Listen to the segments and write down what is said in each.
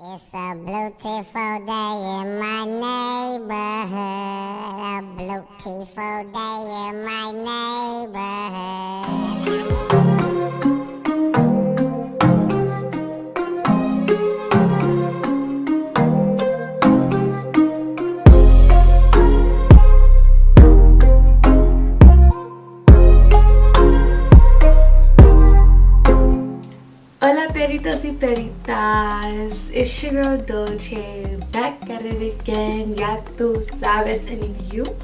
It's a beautiful day in my neighborhood. A beautiful day in my neighborhood. Hola peritos y peritas, it's your girl Dolce, back at it again, ya tú sabes. And if you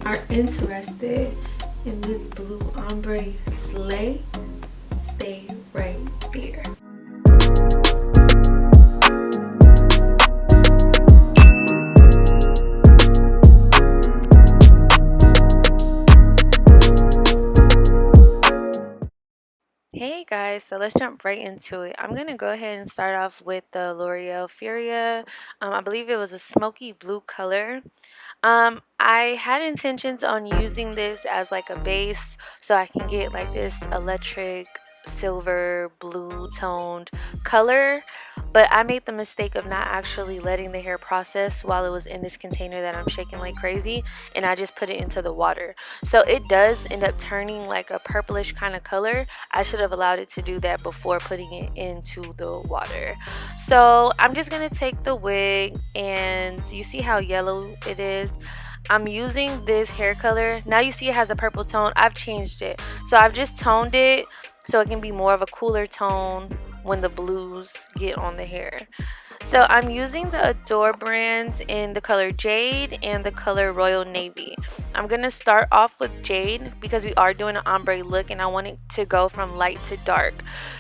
are interested in this blue ombre slay, stay right there. Hey guys, so let's jump right into it. I'm going to go ahead and start off with the L'Oreal Feria. I believe it was a smoky blue color. I had intentions on using this as like a base so I can get like this electric silver blue toned color, but I made the mistake of not actually letting the hair process while it was in this container that I'm shaking like crazy, and I just put it into the water. So it does end up turning like a purplish kind of color. I should have allowed it to do that before putting it into the water. So I'm just gonna take the wig, and you see how yellow it is. I'm using this hair color. Now you see it has a purple tone. I've changed it. So I've just toned it so it can be more of a cooler tone when the blues get on the hair. So I'm using the Adore brands in the color Jade and the color Royal Navy. I'm going to start off with Jade because we are doing an ombre look and I want it to go from light to dark.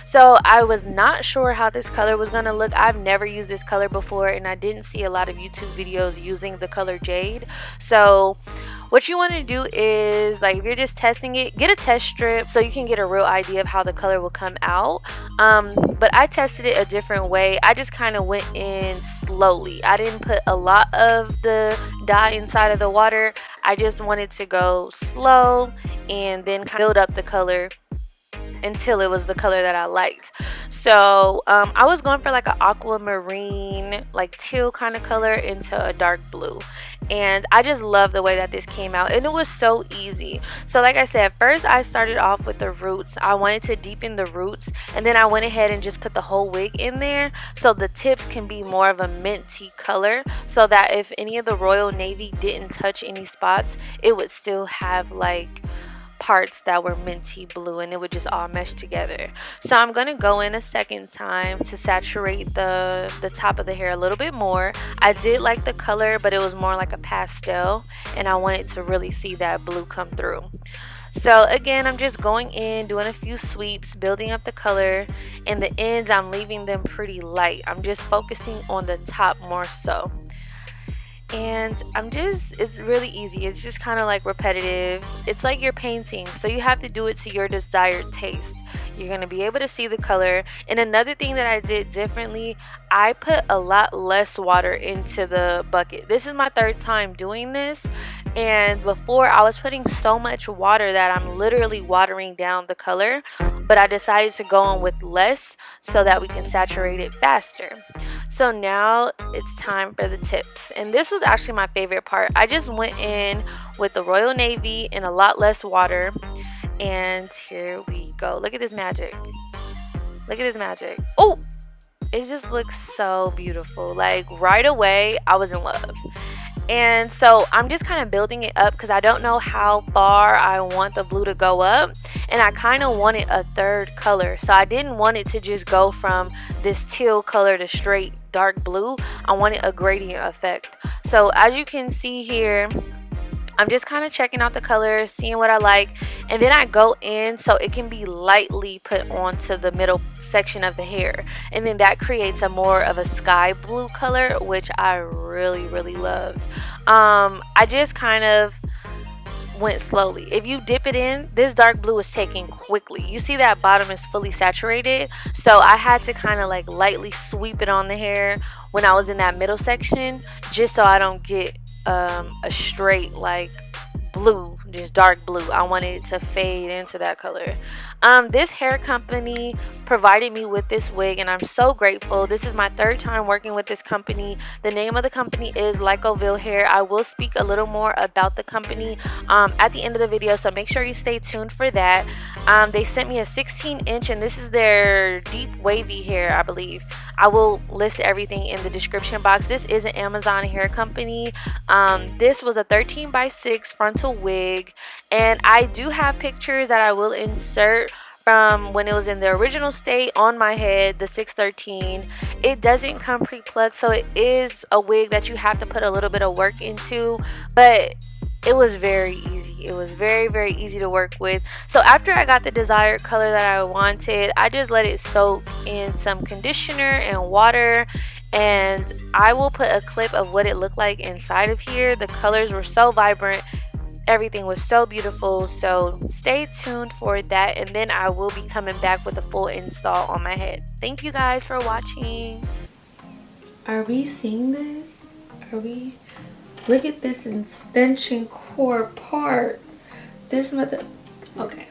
So I was not sure how this color was going to look. I've never used this color before and I didn't see a lot of YouTube videos using the color Jade. So what you want to do is, like, if you're just testing it, get a test strip so you can get a real idea of how the color will come out. But I tested it a different way. I just kind of went in slowly. I didn't put a lot of the dye inside of the water. I just wanted to go slow and then kind of build up the color until it was the color that I liked. So I was going for like an aquamarine, like teal kind of color into a dark blue, and I just love the way that this came out, and it was so easy. So like I said, first I started off with the roots. I wanted to deepen the roots, and then I went ahead and just put the whole wig in there so the tips can be more of a minty color, so that if any of the Royal Navy didn't touch any spots, it would still have like parts that were minty blue and it would just all mesh together. So I'm going to go in a second time to saturate the top of the hair a little bit more. I did like the color, but it was more like a pastel and I wanted to really see that blue come through. So again, I'm just going in, doing a few sweeps, building up the color, and the ends I'm leaving them pretty light. I'm just focusing on the top more so. And it's really easy. It's just kind of like repetitive. It's like you're painting, so you have to do it to your desired taste. You're going to be able to see the color. And another thing that I did differently, I put a lot less water into the bucket. This is my third time doing this, and before I was putting so much water that I'm literally watering down the color, but I decided to go on with less so that we can saturate it faster. So now it's time for the tips, and this was actually my favorite part. I just went in with the Royal Navy and a lot less water, and here we go. Look at this magic. Look at this magic. Oh, it just looks so beautiful. Like right away I was in love. And so I'm just kind of building it up because I don't know how far I want the blue to go up, and I kind of wanted a third color, so I didn't want it to just go from this teal color to straight dark blue. I wanted a gradient effect. So as you can see here, I'm just kind of checking out the colors, seeing what I like, and then I go in so it can be lightly put onto the middle section of the hair, and then that creates a more of a sky blue color, which I really loved. I just kind of went slowly. If you dip it in, this dark blue is taking quickly. You see that bottom is fully saturated, so I had to kind of like lightly sweep it on the hair when I was in that middle section, just so I don't get a straight like blue just dark blue. I wanted it to fade into that color. This hair company provided me with this wig, and I'm so grateful. This is my third time working with this company. The name of the company is Licovillehair. I will speak a little more about the company at the end of the video, so make sure you stay tuned for that. They sent me a 16-inch, and this is their deep wavy hair, I believe. I will list everything in the description box. This is an Amazon hair company. This was a 13x6 frontal wig, and I do have pictures that I will insert from when it was in the original state on my head, the 613. It doesn't come pre-plucked, so it is a wig that you have to put a little bit of work into, but it was very easy. It was very, very easy to work with. So after I got the desired color that I wanted, I just let it soak in some conditioner and water, and I will put a clip of what it looked like inside of here. The colors were so vibrant. Everything was so beautiful, so stay tuned for that, and then I will be coming back with a full install on my head. Thank you guys for watching. Are we seeing this? Are we? Look at this extension cord part. This method. Okay.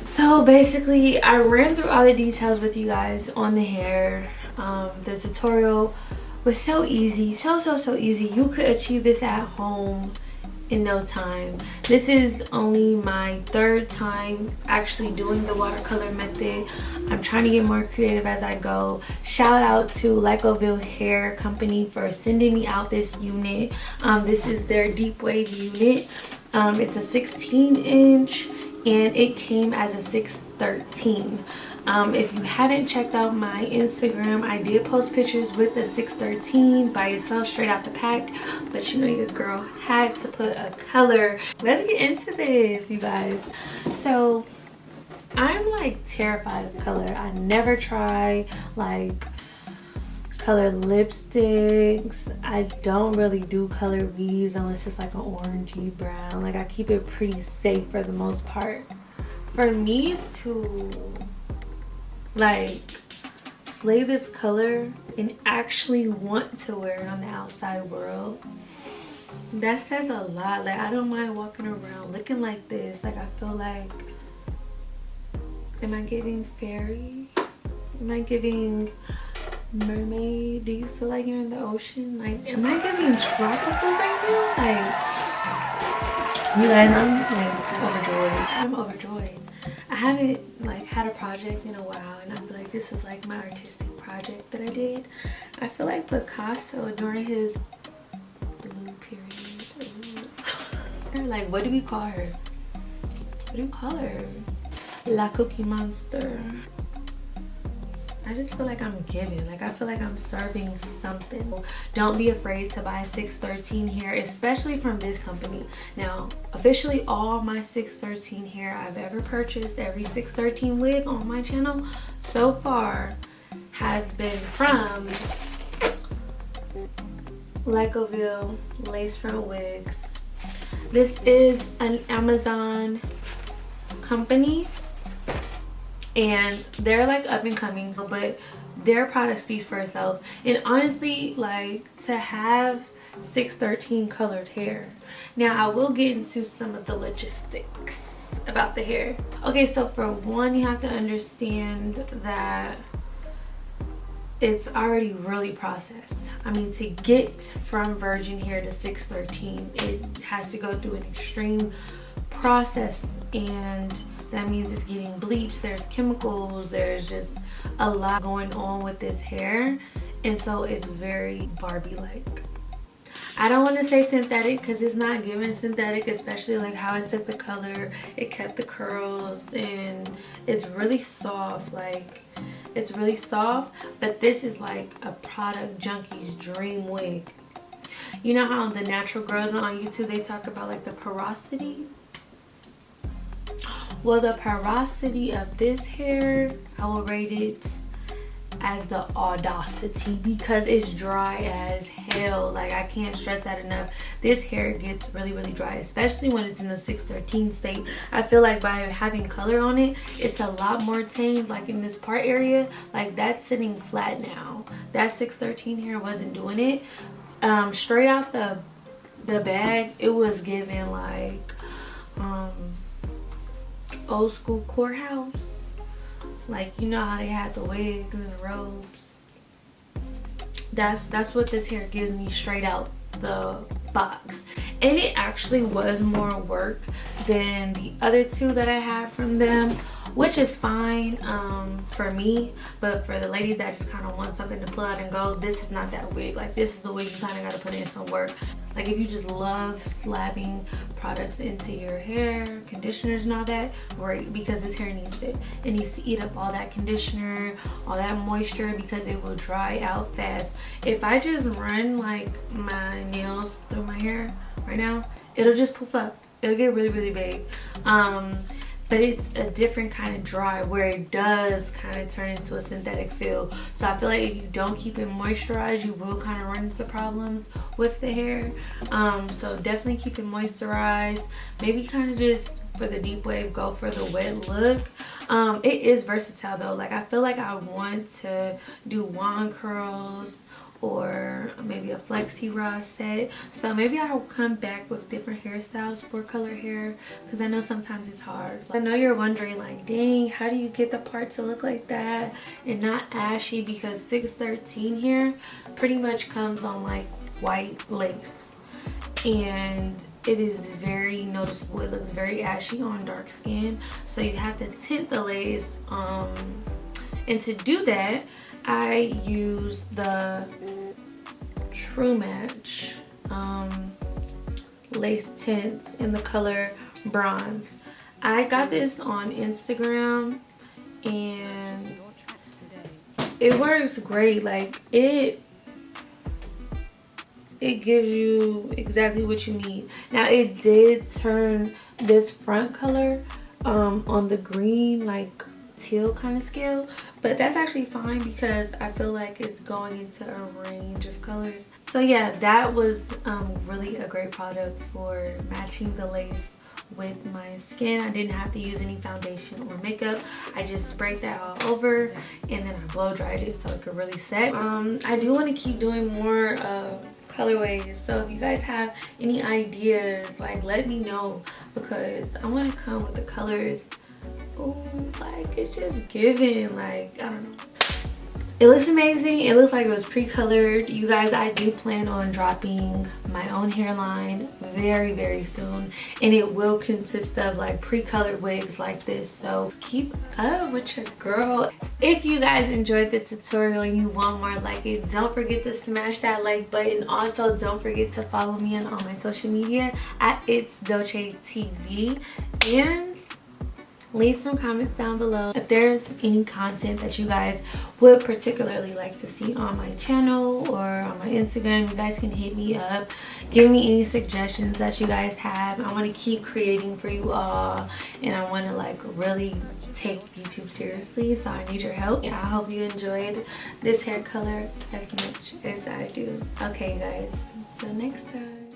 So basically, I ran through all the details with you guys on the hair. The tutorial was so easy, so easy. You could achieve this at home in no time. This is only my third time actually doing the watercolor method. I'm trying to get more creative as I go. Shout out to Licovillehair company for sending me out this unit. This is their deep wave unit. It's a 16-inch and it came as a 613. If you haven't checked out my Instagram, I did post pictures with the 613 by itself straight out the pack, but you know your girl had to put a color. Let's get into this, you guys. So I'm like terrified of color. I never try like colored lipsticks. I don't really do color weaves unless it's like an orangey brown. Like I keep it pretty safe for the most part. For me to like slay this color and actually want to wear it on the outside world, that says a lot. Like I don't mind walking around looking like this. Like I feel like, am I giving fairy? Am I giving mermaid? Do you feel like you're in the ocean? Like am I giving tropical right now? Like you guys, I'm like overjoyed. I'm overjoyed. I haven't like had a project in a while, and I feel like this was like my artistic project that I did. I feel like Picasso during his blue period. Like what do we call her? What do you call her? La Cookie Monster. I just feel like I'm giving. Like I feel like I'm serving something. Don't be afraid to buy 613 hair, especially from this company. Now, officially all my 613 hair I've ever purchased, every 613 wig on my channel so far has been from Licoville Lace Front Wigs. This is an Amazon company, and they're like up and coming, but their product speaks for itself. And honestly, like to have 613 colored hair. Now I will get into some of the logistics about the hair. Okay, so for one, you have to understand that it's already really processed. I mean, to get from virgin hair to 613, it has to go through an extreme process, and that means it's getting bleached. There's chemicals, there's just a lot going on with this hair, and so it's very Barbie-like. I don't want to say synthetic because it's not giving synthetic, especially like how I took the color. It kept the curls, and it's really soft. Like it's really soft, but this is like a product junkie's dream wig. You know how the natural girls on YouTube, they talk about like the porosity? Well, the porosity of this hair, I will rate it as the audacity because it's dry as hell. Like I can't stress that enough. This hair gets really dry, especially when it's in the 613 state. I feel like by having color on it, it's a lot more tamed. Like in this part area, like that's sitting flat now. That 613 hair wasn't doing it. Straight out the bag, it was giving like old school courthouse. Like, you know how they had the wigs and the robes. That's what this hair gives me straight out the box. And it actually was more work than the other two that I had from them, which is fine for me. But for the ladies that just kind of want something to pull out and go, this is not that wig. Like, this is the wig you kind of got to put in some work. Like, if you just love slapping products into your hair, conditioners and all that, great, because this hair needs it. It needs to eat up all that conditioner, all that moisture, because it will dry out fast. If I just run like my nails through my hair right now, it'll just poof up. It'll get really, really big. But it's a different kind of dry where it does kind of turn into a synthetic feel. So I feel like if you don't keep it moisturized, you will kind of run into problems with the hair. So definitely keep it moisturized. Maybe kind of just for the deep wave, go for the wet look. It is versatile though. Like, I feel like I want to do wand curls or maybe a flexi rod set. So maybe I'll come back with different hairstyles for color hair, because I know sometimes it's hard. I know you're wondering, like, dang, how do you get the part to look like that and not ashy? Because 613 here pretty much comes on like white lace, and it is very noticeable. It looks very ashy on dark skin, so you have to tint the lace. And to do that, I use the TRUMATCH lace tints in the color bronze. I got this on Instagram and it works great. Like, it gives you exactly what you need. Now, it did turn this front color on the green, like teal kind of scale, but that's actually fine because I feel like it's going into a range of colors. So yeah, that was really a great product for matching the lace with my skin. I didn't have to use any foundation or makeup. I just sprayed that all over and then I blow dried it so it could really set. I do want to keep doing more colorways, so if you guys have any ideas, like, let me know, because I want to come with the colors. Oh, like, it's just giving, like, I don't know. It looks amazing. It looks like it was pre-colored. You guys, I do plan on dropping my own hairline very, very soon, and it will consist of like pre-colored wigs like this. So keep up with your girl. If you guys enjoyed this tutorial and you want more like it, don't forget to smash that like button. Also, don't forget to follow me on all my social media at It's Dolce TV, and leave some comments down below if there's any content that you guys would particularly like to see on my channel or on my Instagram. You guys can hit me up, give me any suggestions that you guys have. I want to keep creating for you all, and I want to like really take YouTube seriously, so I need your help. I hope you enjoyed this hair color as much as I do. Okay guys, till next time.